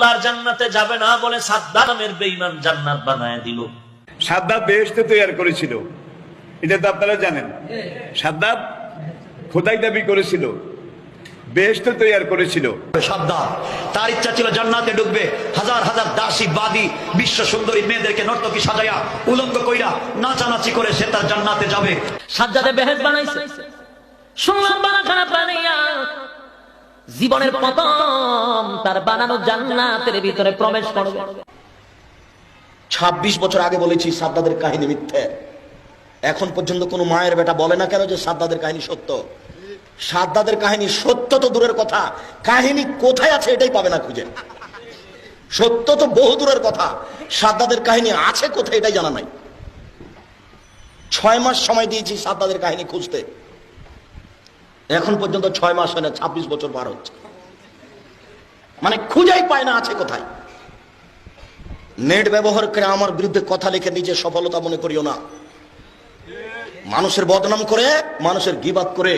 আল্লাহর জান্নাতে যাবে না বলে সাদ্দাত নামের বেঈমান জান্নাত বানায় দিল। সাদ্দাত বেহেশত তৈরি করেছিল, এটা তো আপনারা জানেন। সাদ্দাত খোদাই দাবি করেছিল, বেহেশত তৈরি করেছিল। সাদ্দাত তার ইচ্ছা ছিল জান্নাতে ঢুকবে, হাজার হাজার দাসী বাদী বিশ্ব সুন্দরী মেয়েদেরকে নর্তকী সাজায়া উলঙ্গ কইরা নাচানাচি করে সে তার জান্নাতে যাবে। সাজ্জাদে বেহেশত বানাইছে, শুনলাম বানা খারাপ বানাইয়া জীবনের প্রথম তার বানানো জান্নাতের ভিতরে প্রবেশ করবে। 26 বছর আগে বলেছি সাদ্দাতের কাহিনী মিথ্যে। এখন পর্যন্ত কোনো মায়ের বেটা বলে না কেন যে সাদ্দাতের কাহিনী সত্য? সাদ্দাতের কাহিনী সত্য তো দূরের কথা, কাহিনী কোথায় আছে এটাই পাবে না খুঁজে। সত্য তো বহু দূরের কথা, সাদ্দাতের কাহিনী আছে কোথায় এটাই জানা নাই। 6 মাস সময় দিয়েছি সাদ্দাতের কাহিনী খুঁজতে, এখন পর্যন্ত 6 মাস হয় না, 26 বছর পার হচ্ছে, মানে খুঁজেই পায় না আছে কোথায়। নেট ব্যবহার করে আমার বিরুদ্ধে কথা লিখে নিজে সফলতা মনে করিও না। মানুষের বদনাম করে, মানুষের গীবাত করে,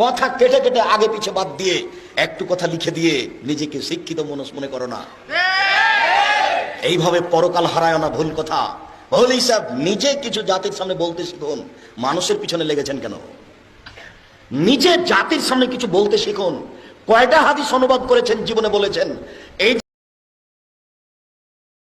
কথা কেটে কেটে আগে পিছে বাদ দিয়ে একটু কথা লিখে দিয়ে নিজেকে শিক্ষিত মানুষ মনে করো না। এইভাবে পরকাল হারায় না, ভুল কথা, ভুল হিসাব। নিজে কিছু জাতির সামনে বলতে শিখুন, মানুষের পিছনে লেগেছেন কেন? নিজে জাতির সামনে কিছু বলতে শিখুন। কয়টা হাদিস অনুবাদ করেছেন জীবনে বলেছেন এই